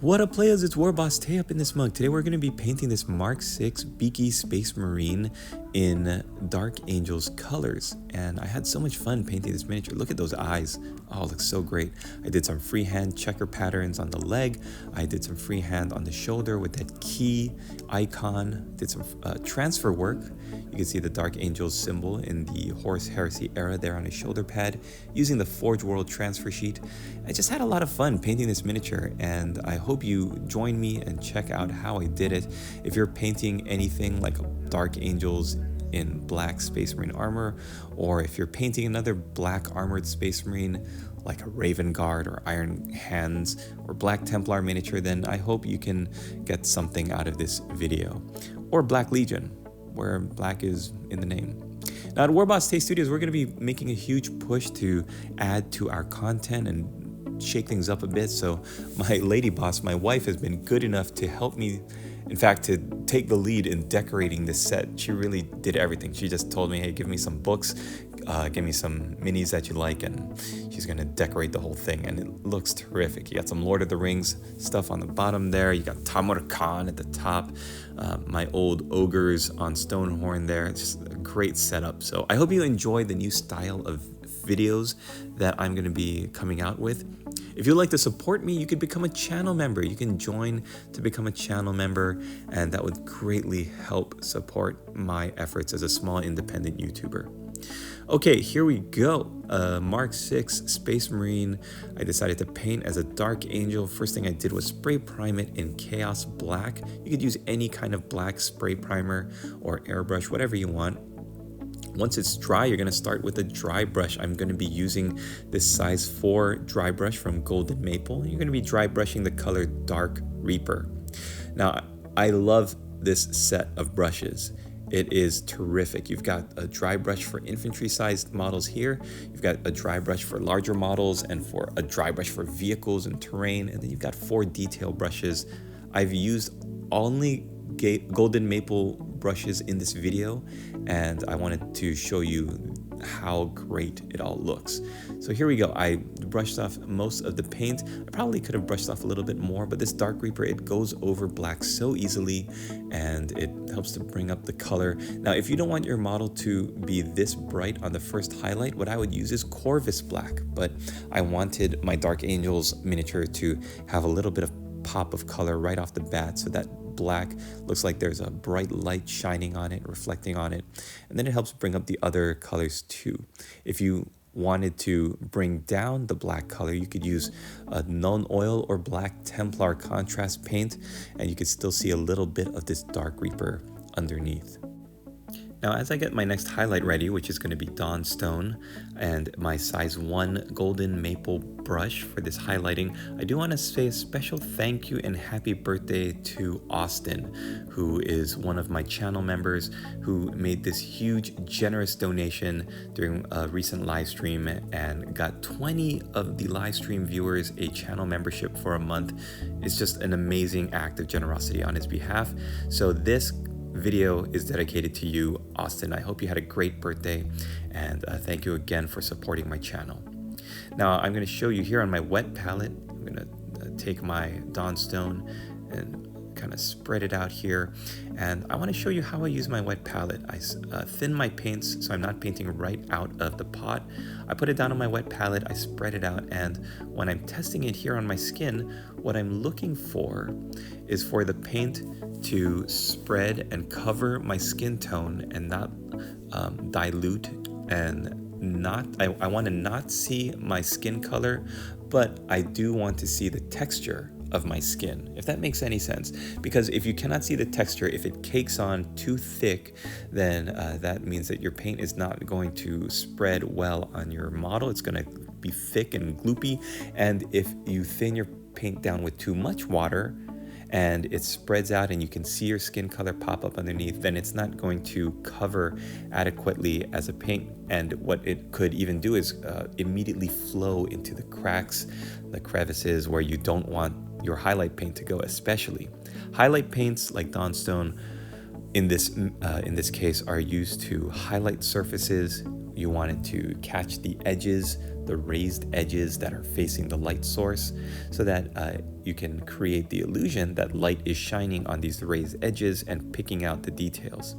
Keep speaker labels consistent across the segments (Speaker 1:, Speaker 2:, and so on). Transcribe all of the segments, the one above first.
Speaker 1: What up, players? It's Warboss Tay up in this mug. Today we're going to be painting this Mark 6 Beaky Space Marine in Dark Angel's colors. And I had so much fun painting this miniature. Look at those eyes. Oh, it looks so great. I did some freehand checker patterns on the leg. I did some freehand on the shoulder with that key icon. Did some transfer work. You can see the Dark Angel's symbol in the Horus Heresy era there on his shoulder pad using the Forge World transfer sheet. I just had a lot of fun painting this miniature, and I hope you join me and check out how I did it. If you're painting anything like Dark Angels in black Space Marine armor, or if you're painting another black armored Space Marine like a Raven Guard or Iron Hands or Black Templar miniature, then I hope you can get something out of this video. Or Black Legion, where black is in the name. Now at Warboss Tay Studios, we're going to be making a huge push to add to our content and shake things up a bit. So my lady boss, my wife, has been good enough to help me, in fact, to take the lead in decorating this set. She really did everything. She just told me, hey, give me some books, give me some minis that you like, and she's gonna decorate the whole thing, and it looks terrific. You got some Lord of the Rings stuff on the bottom there. You got Tamur Khan at the top, my old ogres on Stonehorn there. It's just a great setup. So I hope you enjoy the new style of videos that I'm gonna be coming out with. If you'd like to support me, you could become a channel member. You can join to become a channel member, and that would greatly help support my efforts as a small independent YouTuber. Okay, here we go. Mark 6 Space Marine. I decided to paint as a Dark Angel. First thing I did was spray prime it in Chaos Black. You could use any kind of black spray primer or airbrush, whatever you want. Once it's dry, you're going to start with a dry brush. I'm going to be using this size 4 dry brush from Golden Maple. You're going to be dry brushing the color Dark Reaper. Now, I love this set of brushes. It is terrific. You've got a dry brush for infantry sized models here. You've got a dry brush for larger models and for a dry brush for vehicles and terrain. And then you've got 4 detail brushes. I've used only Golden Maple brushes in this video, and I wanted to show you how great it all looks. So here we go. I brushed off most of the paint. I probably could have brushed off a little bit more, but this Dark Reaper, it goes over black so easily, and it helps to bring up the color. Now, if you don't want your model to be this bright on the first highlight, what I would use is Corvus Black, but I wanted my Dark Angels miniature to have a little bit of pop of color right off the bat, so that black looks like there's a bright light shining on it, reflecting on it, and then it helps bring up the other colors too. If you wanted to bring down the black color, you could use a Nuln Oil or Black Templar contrast paint, and you could still see a little bit of this Dark Reaper underneath. Now, as I get my next highlight ready, which is going to be Dawnstone, and my size 1 Golden Maple brush for this highlighting, I do want to say a special thank you and happy birthday to Austin, who is one of my channel members who made this huge, generous donation during a recent live stream and got 20 of the live stream viewers a channel membership for a month. It's just an amazing act of generosity on his behalf. So this video is dedicated to you, Austin. I hope you had a great birthday, and thank you again for supporting my channel. Now I'm going to show you here on my wet palette. I'm going to take my Dawnstone and kind of spread it out here, and I want to show you how I use my wet palette. I thin my paints so I'm not painting right out of the pot. I put it down on my wet palette, I spread it out, and when I'm testing it here on my skin, what I'm looking for is for the paint to spread and cover my skin tone and not dilute, and I want to not see my skin color, but I do want to see the texture of my skin, if that makes any sense. Because if you cannot see the texture, if it cakes on too thick, then that means that your paint is not going to spread well on your model. It's going to be thick and gloopy, and if you thin your paint down with too much water and it spreads out and you can see your skin color pop up underneath, then it's not going to cover adequately as a paint. And what it could even do is immediately flow into the cracks, the crevices where you don't want your highlight paint to go. Especially highlight paints like Dawnstone in this case are used to highlight surfaces you want it to catch the edges, the raised edges that are facing the light source, so that you can create the illusion that light is shining on these raised edges and picking out the details.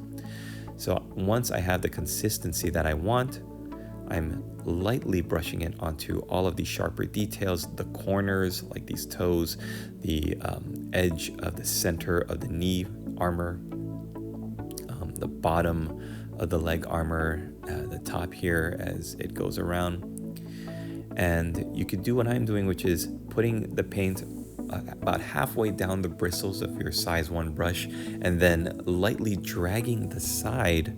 Speaker 1: So once I have the consistency that I want, I'm lightly brushing it onto all of these sharper details, the corners like these toes, the edge of the center of the knee armor, the bottom of the leg armor, the top here as it goes around. And you could do what I'm doing, which is putting the paint about halfway down the bristles of your size 1 brush, and then lightly dragging the side,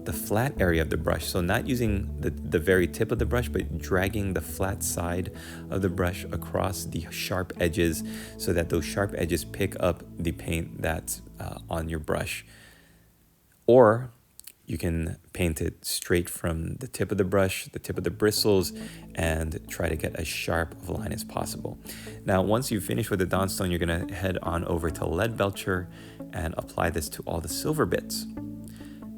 Speaker 1: the flat area of the brush. So not using the very tip of the brush, but dragging the flat side of the brush across the sharp edges, so that those sharp edges pick up the paint that's on your brush. Or you can paint it straight from the tip of the brush, the tip of the bristles, and try to get as sharp of a line as possible. Now, once you finish with the Dawnstone, you're gonna head on over to Leadbelcher and apply this to all the silver bits.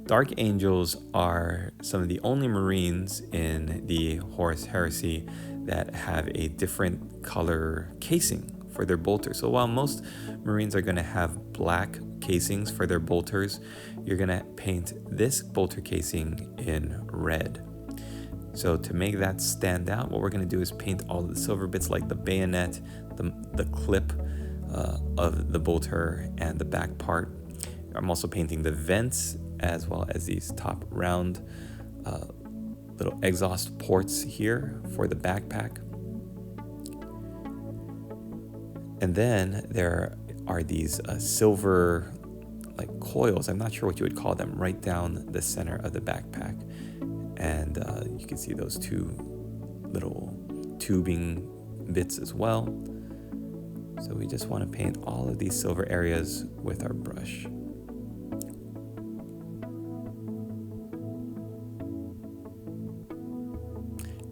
Speaker 1: Dark Angels are some of the only Marines in the Horus Heresy that have a different color casing for their bolters. So while most Marines are going to have black casings for their bolters, you're going to paint this bolter casing in red. So to make that stand out, what we're going to do is paint all of the silver bits like the bayonet, the clip of the bolter, and the back part. I'm also painting the vents as well as these top round little exhaust ports here for the backpack. And then there are these silver like coils, I'm not sure what you would call them, right down the center of the backpack. And you can see those 2 little tubing bits as well. So we just want to paint all of these silver areas with our brush.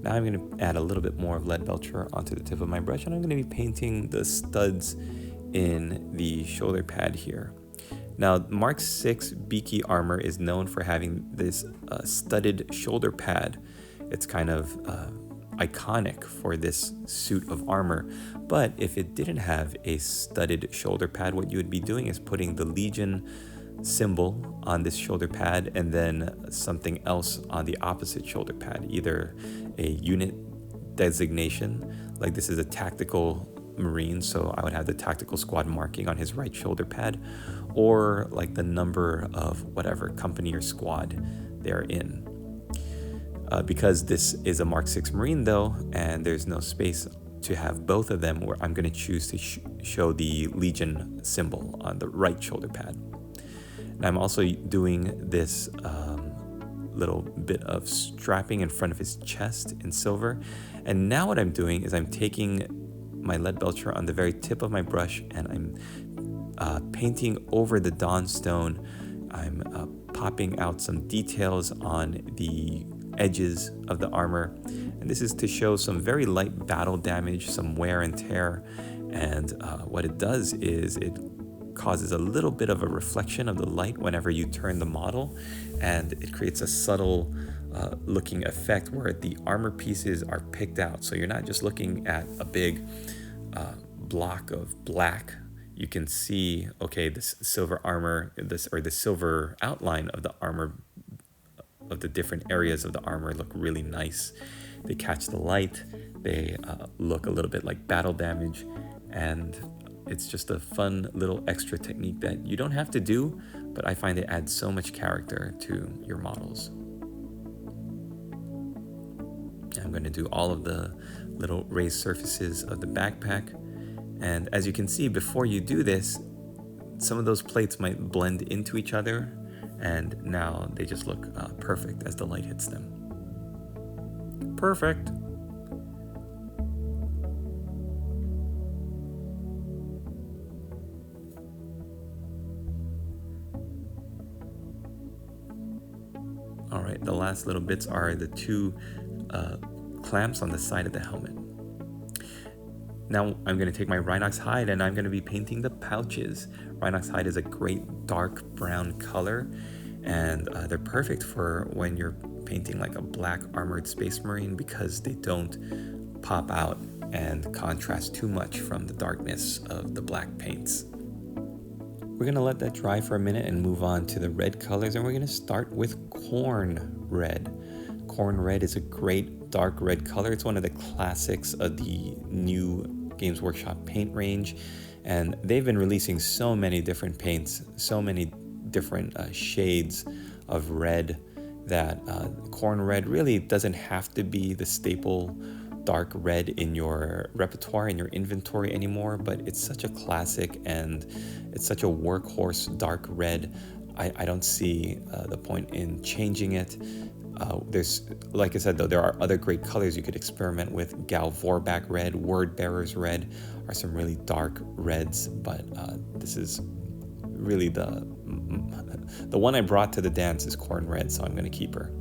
Speaker 1: Now I'm going to add a little bit more of Leadbelcher onto the tip of my brush, and I'm going to be painting the studs in the shoulder pad here. Now, Mark 6 beaky armor is known for having this studded shoulder pad. It's kind of iconic for this suit of armor, but if it didn't have a studded shoulder pad, what you would be doing is putting the Legion symbol on this shoulder pad and then something else on the opposite shoulder pad, either a unit designation, like this is a tactical Marine, so I would have the tactical squad marking on his right shoulder pad, or like the number of whatever company or squad they're in. Because this is a Mark 6 Marine though, and there's no space to have both of them, where I'm going to choose to show the Legion symbol on the right shoulder pad. And I'm also doing this little bit of strapping in front of his chest in silver. And now what I'm doing is I'm taking my Leadbelcher on the very tip of my brush, and I'm painting over the Dawnstone. I'm popping out some details on the edges of the armor, and this is to show some very light battle damage, some wear and tear. And what it does is it causes a little bit of a reflection of the light whenever you turn the model, and it creates a subtle looking effect where the armor pieces are picked out. So you're not just looking at a big block of black. You can see, okay, this silver armor, the silver outline of the armor, of the different areas of the armor look really nice. They catch the light, they look a little bit like battle damage, and it's just a fun little extra technique that you don't have to do, but I find it adds so much character to your models. I'm going to do all of the little raised surfaces of the backpack. And as you can see, before you do this, some of those plates might blend into each other, and now they just look perfect as the light hits them. Perfect. All right, the last little bits are the 2 clamps on the side of the helmet. Now I'm going to take my Rhinox hide and I'm going to be painting the pouches. Rhinox hide is a great dark brown color, and they're perfect for when you're painting like a black armored Space Marine because they don't pop out and contrast too much from the darkness of the black paints. We're gonna let that dry for a minute and move on to the red colors, and we're gonna start with Corn Red. Corn Red is a great dark red color. It's one of the classics of the new Games Workshop paint range, and they've been releasing so many different paints, so many different shades of red that Corn Red really doesn't have to be the staple dark red in your repertoire, in your inventory anymore, but it's such a classic and it's such a workhorse dark red. I don't see the point in changing it. There's, like I said though, there are other great colors you could experiment with. Gal Vorback Red, Word Bearers Red are some really dark reds, but this is really the one I brought to the dance is Corn Red, so I'm going to keep her.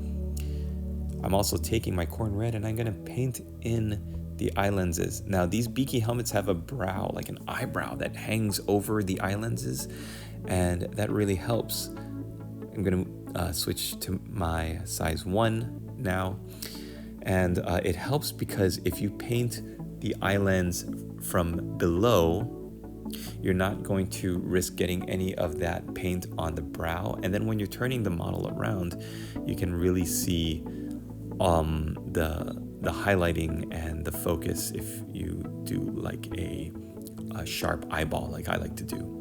Speaker 1: I'm also taking my Corn Red and I'm going to paint in the eye lenses. Now these beaky helmets have a brow, like an eyebrow that hangs over the eye lenses, and that really helps. I'm going to switch to my size 1 now, and it helps because if you paint the eye lens from below, you're not going to risk getting any of that paint on the brow, and then when you're turning the model around, you can really see the highlighting and the focus if you do like a sharp eyeball like I like to do.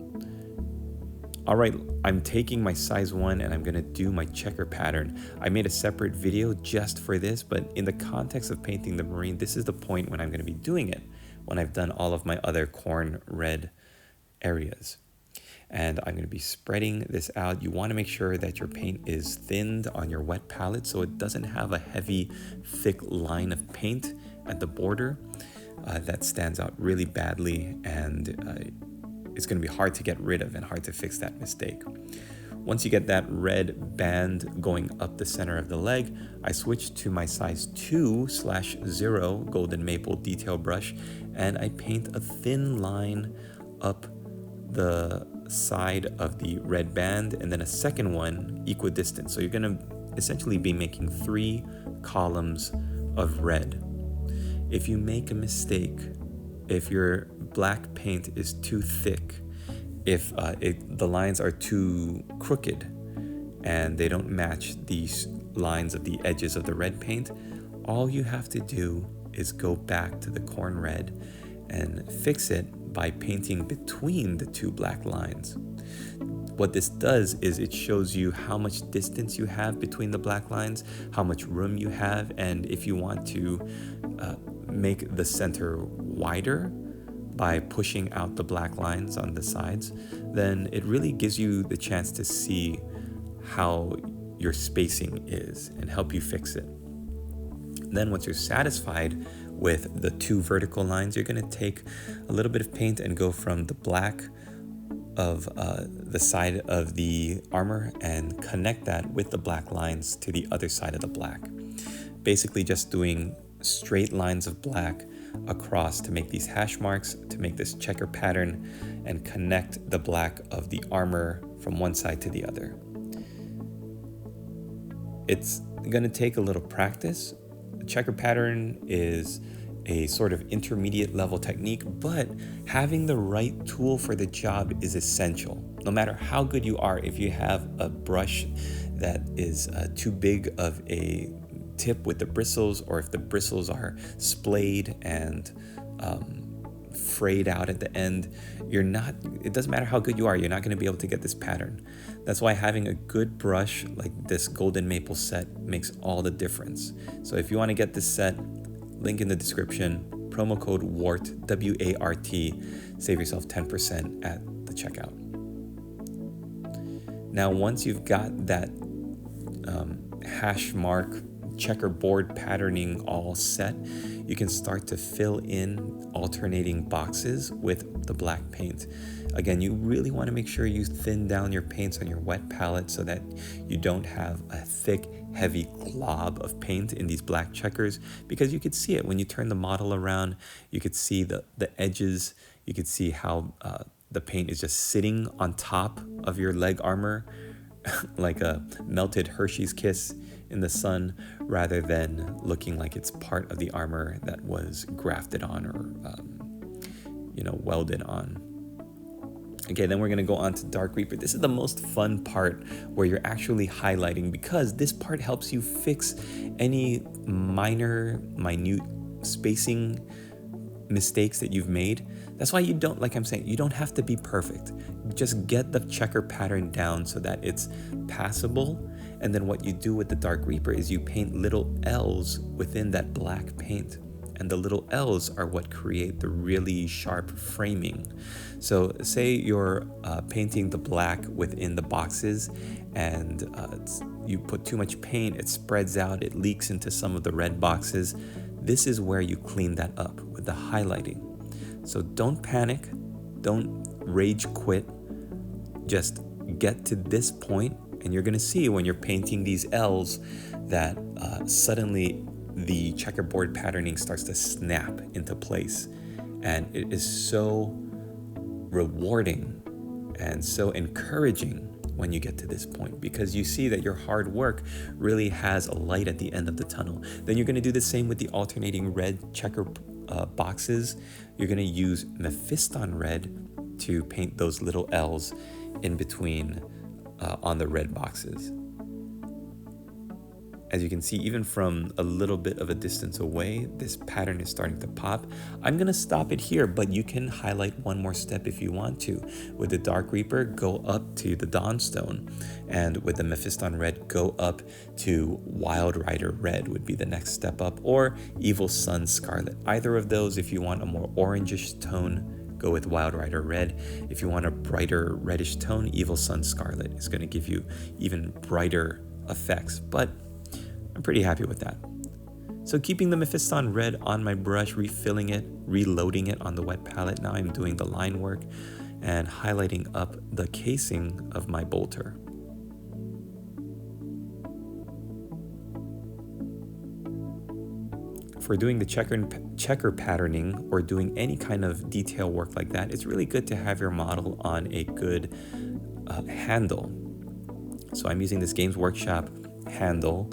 Speaker 1: All right, I'm taking my size 1 and I'm gonna do my checker pattern. I made a separate video just for this, but in the context of painting the Marine, this is the point when I'm gonna be doing it, when I've done all of my other Corn Red areas. And I'm going to be spreading this out. You want to make sure that your paint is thinned on your wet palette so it doesn't have a heavy, thick line of paint at the border. That stands out really badly, and it's going to be hard to get rid of and hard to fix that mistake. Once you get that red band going up the center of the leg, I switch to my size 2/0 Golden Maple detail brush, and I paint a thin line up the side of the red band, and then a second one equidistant. So you're going to essentially be making 3 columns of red. If you make a mistake, if your black paint is too thick, if the lines are too crooked and they don't match these lines of the edges of the red paint, all you have to do is go back to the Corn Red and fix it by painting between the 2 black lines. What this does is it shows you how much distance you have between the black lines, how much room you have, and if you want to make the center wider by pushing out the black lines on the sides, then it really gives you the chance to see how your spacing is and help you fix it. Then once you're satisfied with the 2 vertical lines, you're going to take a little bit of paint and go from the black of the side of the armor and connect that with the black lines to the other side of the black. Basically just doing straight lines of black across to make these hash marks, to make this checker pattern, and connect the black of the armor from one side to the other. It's going to take a little practice. The checker pattern is a sort of intermediate level technique, but having the right tool for the job is essential. No matter how good you are, if you have a brush that is too big of a tip with the bristles, or if the bristles are splayed and frayed out at the end, it doesn't matter how good you are, you're not going to be able to get this pattern. That's why having a good brush like this Golden Maple set makes all the difference. So if you want to get this set, link in the description, promo code WART, W-A-R-T, save yourself 10% at the checkout. Now, once you've got that hash mark checkerboard patterning all set, you can start to fill in alternating boxes with the black paint. Again, you really want to make sure you thin down your paints on your wet palette so that you don't have a thick, heavy glob of paint in these black checkers, because you could see it when you turn the model around. You could see the edges, you could see how the paint is just sitting on top of your leg armor like a melted Hershey's Kiss in the sun rather than looking like it's part of the armor that was grafted on or welded on. Okay, then we're going to go on to Dark Reaper. This is the most fun part where you're actually highlighting, because this part helps you fix any minute spacing mistakes that you've made. That's why you don't, like I'm saying, you don't have to be perfect. Just get the checker pattern down so that it's passable. And then what you do with the Dark Reaper is you paint little L's within that black paint. And the little L's are what create the really sharp framing. So say you're painting the black within the boxes and you put too much paint, it spreads out, it leaks into some of the red boxes. This is where you clean that up with the highlighting. So don't panic, don't rage quit, just get to this point, and you're gonna see when you're painting these L's that suddenly the checkerboard patterning starts to snap into place. And it is so rewarding and so encouraging when you get to this point, because you see that your hard work really has a light at the end of the tunnel. Then you're going to do the same with the alternating red checker boxes. You're going to use Mephiston red to paint those little L's in between on the red boxes. As you can see, even from a little bit of a distance away, this pattern is starting to pop. I'm gonna stop it here, but you can highlight one more step if you want to. With the Dark Reaper, go up to the Dawnstone. And with the Mephiston Red, go up to Wild Rider Red would be the next step up, or Evil Sun Scarlet. Either of those, if you want a more orangish tone, go with Wild Rider Red. If you want a brighter reddish tone, Evil Sun Scarlet is gonna give you even brighter effects. But I'm pretty happy with that. So keeping the Mephiston Red on my brush, refilling it, reloading it on the wet palette. Now I'm doing the line work and highlighting up the casing of my bolter. For doing the checker patterning or doing any kind of detail work like that, it's really good to have your model on a good handle. So I'm using this Games Workshop handle,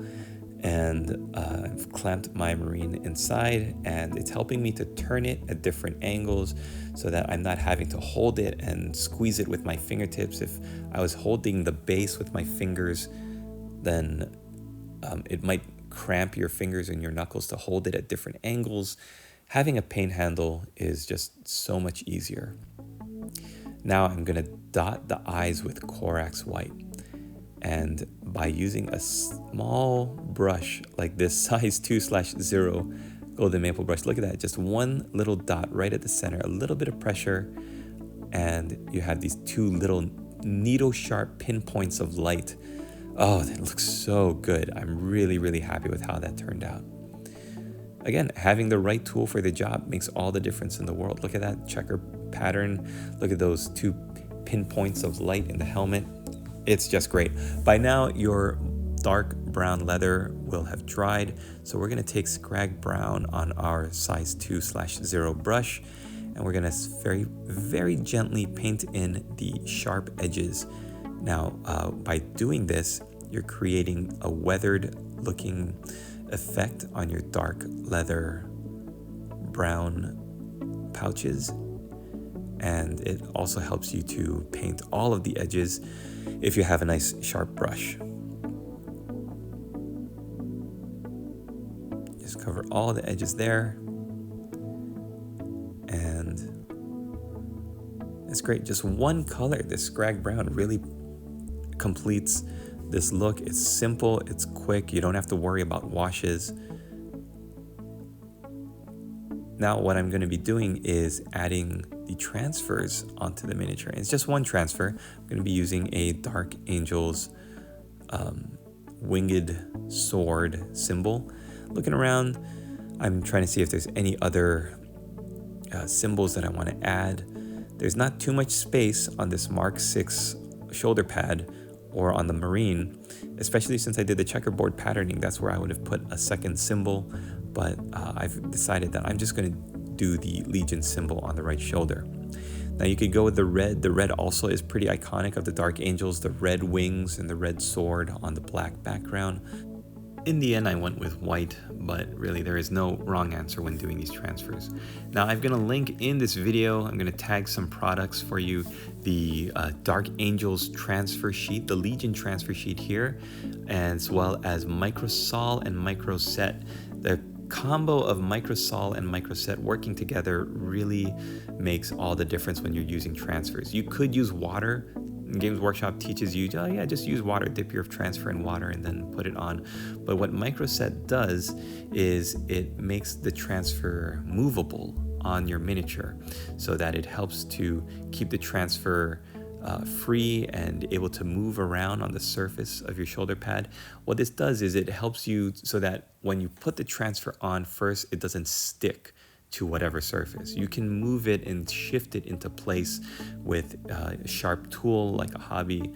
Speaker 1: and I've clamped my marine inside, and it's helping me to turn it at different angles so that I'm not having to hold it and squeeze it with my fingertips. If I was holding the base with my fingers, then it might cramp your fingers and your knuckles to hold it at different angles. Having a paint handle is just so much easier. Now I'm gonna dot the eyes with Corax White. And by using a small brush like this size 2/0 golden maple brush, look at that, just one little dot right at the center, a little bit of pressure, and you have these two little needle sharp pinpoints of light. Oh, that looks so good. I'm really, really happy with how that turned out. Again, having the right tool for the job makes all the difference in the world. Look at that checker pattern. Look at those two pinpoints of light in the helmet. It's just great. By now, your dark brown leather will have dried. So we're gonna take Scrag Brown on our size 2/0 brush, and we're gonna very, very gently paint in the sharp edges. Now, by doing this, you're creating a weathered looking effect on your dark leather brown pouches. And it also helps you to paint all of the edges if you have a nice sharp brush. Just cover all the edges there. And it's great. Just one color, this Scrag Brown really completes this look. It's simple, it's quick, you don't have to worry about washes. Now what I'm going to be doing is adding the transfers onto the miniature. And it's just one transfer. I'm going to be using a Dark Angel's winged sword symbol. Looking around, I'm trying to see if there's any other symbols that I want to add. There's not too much space on this Mark 6 shoulder pad or on the Marine, especially since I did the checkerboard patterning. That's where I would have put a second symbol, but I've decided that I'm just going to do the Legion symbol on the right shoulder. Now you could go with the red. The red also is pretty iconic of the Dark Angels, the red wings and the red sword on the black background. In the end, I went with white, but really there is no wrong answer when doing these transfers. Now, I'm gonna link in this video, I'm gonna tag some products for you, the Dark Angels transfer sheet, the Legion transfer sheet here, as well as Microsol and Microset. The combo of Microsol and Microset working together really makes all the difference when you're using transfers. You could use water. Games Workshop teaches you, oh yeah, just use water, dip your transfer in water and then put it on. But what Microset does is it makes the transfer movable on your miniature so that it helps to keep the transfer free and able to move around on the surface of your shoulder pad. What this does is it helps you so that when you put the transfer on first, it doesn't stick to whatever surface. You can move it and shift it into place with a sharp tool like a hobby,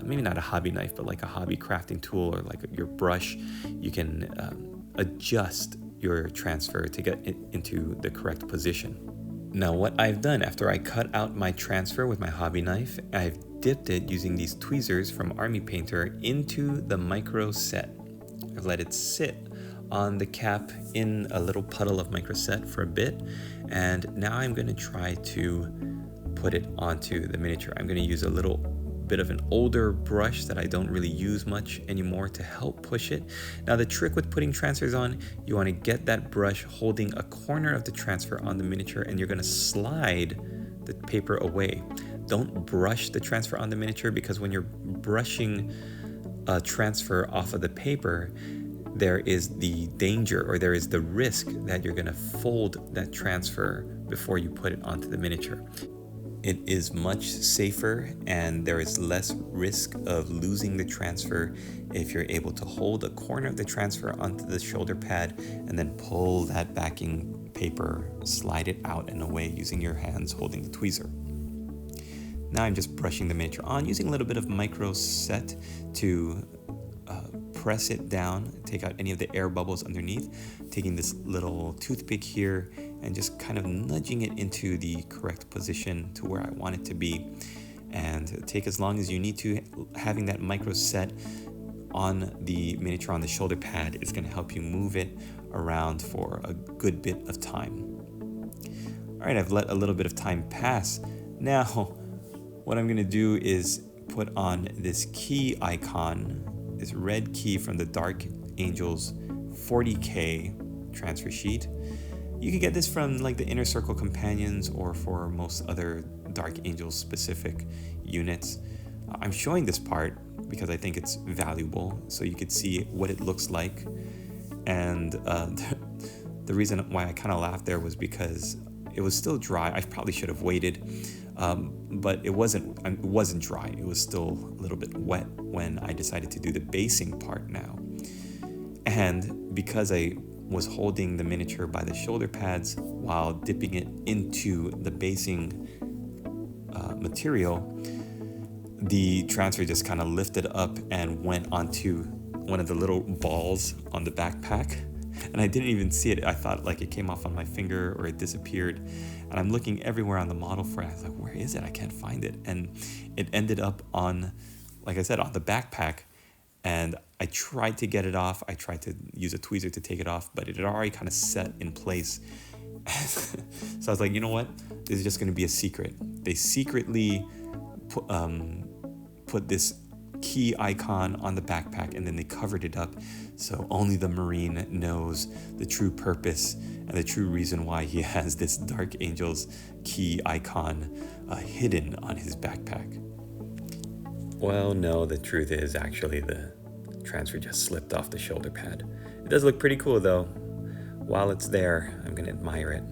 Speaker 1: maybe not a hobby knife, but like a hobby crafting tool or like your brush. You can adjust your transfer to get it into the correct position. Now what I've done after I cut out my transfer with my hobby knife, I've dipped it using these tweezers from Army Painter into the Microset. I've let it sit on the cap in a little puddle of Microset for a bit, and now I'm going to try to put it onto the miniature. I'm going to use a little bit of an older brush that I don't really use much anymore to help push it. Now the trick with putting transfers on, you want to get that brush holding a corner of the transfer on the miniature, and you're going to slide the paper away. Don't brush the transfer on the miniature, because when you're brushing a transfer off of the paper, there is the danger, or there is the risk that you're going to fold that transfer before you put it onto the miniature. It is much safer and there is less risk of losing the transfer if you're able to hold a corner of the transfer onto the shoulder pad and then pull that backing paper, slide it out and away using your hands holding the tweezer. Now I'm just brushing the miniature on, using a little bit of Microset to press it down, take out any of the air bubbles underneath, taking this little toothpick here and just kind of nudging it into the correct position to where I want it to be, and take as long as you need to. Having that Microset on the miniature on the shoulder pad is going to help you move it around for a good bit of time. All right, I've let a little bit of time pass. Now what I'm going to do is put on this key icon, this red key from the Dark Angels 40K transfer sheet. You can get this from like the Inner Circle Companions or for most other Dark Angels specific units. I'm showing this part because I think it's valuable so you could see what it looks like. And the reason why I kind of laughed there was because it was still dry. I probably should have waited, but it wasn't dry. It was still a little bit wet when I decided to do the basing part now. And because I was holding the miniature by the shoulder pads while dipping it into the basing material, the transfer just kind of lifted up and went onto one of the little balls on the backpack. And I didn't even see it. I thought like it came off on my finger or it disappeared. And I'm looking everywhere on the model for it. I was like, where is it? I can't find it. And it ended up on, like I said, on the backpack. And I tried to get it off. I tried to use a tweezer to take it off, but it had already kind of set in place. So I was like, you know what? This is just going to be a secret. They secretly put this key icon on the backpack and then they covered it up so only the Marine knows the true purpose and the true reason why he has this Dark Angels key icon hidden on his backpack. Well, no, the truth is actually the transfer just slipped off the shoulder pad. It does look pretty cool though. While it's there, I'm going to admire it.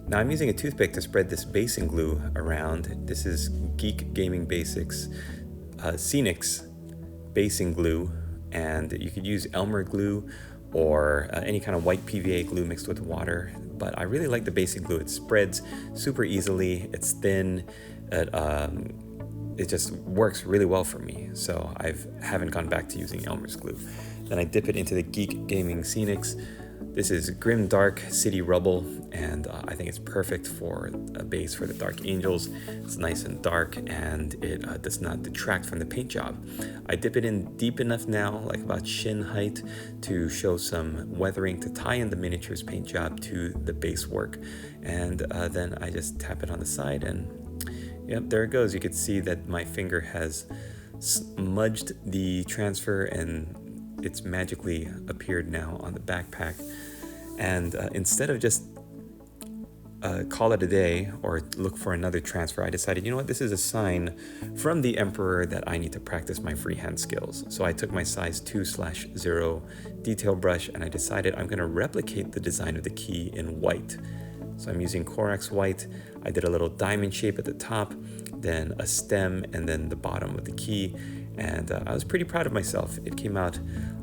Speaker 1: Now I'm using a toothpick to spread this basing glue around. This is Geek Gaming Basics Scenics basing glue, and you could use Elmer glue or any kind of white PVA glue mixed with water, but I really like the basing glue. It spreads super easily, it's thin, it just works really well for me, so I haven't gone back to using Elmer's glue. Then I dip it into the Geek Gaming Scenics This is Grim Dark City Rubble, and I think it's perfect for a base for the Dark Angels. It's nice and dark, and it does not detract from the paint job. I dip it in deep enough now, like about shin height, to show some weathering to tie in the miniatures paint job to the base work. And then I just tap it on the side, and yep, there it goes. You can see that my finger has smudged the transfer, and it's magically appeared now on the backpack. And instead of just call it a day or look for another transfer, I decided, you know what, this is a sign from the Emperor that I need to practice my freehand skills. So I took my size 2/0 detail brush, and I decided I'm going to replicate the design of the key in white. So I'm using Corax white. I did a little diamond shape at the top, then a stem, and then the bottom of the key. And I was pretty proud of myself. It came out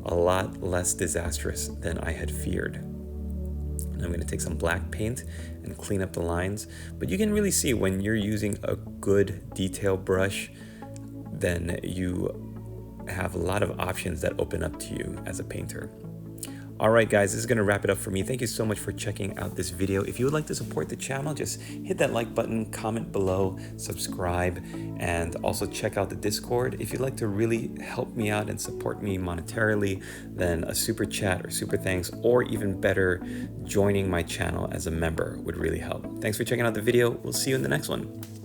Speaker 1: a lot less disastrous than I had feared. And I'm going to take some black paint and clean up the lines. But you can really see when you're using a good detail brush, then you have a lot of options that open up to you as a painter. All right, guys, this is going to wrap it up for me. Thank you so much for checking out this video. If you would like to support the channel, just hit that like button, comment below, subscribe, and also check out the Discord. If you'd like to really help me out and support me monetarily, then a super chat or super thanks, or even better, joining my channel as a member would really help. Thanks for checking out the video. We'll see you in the next one.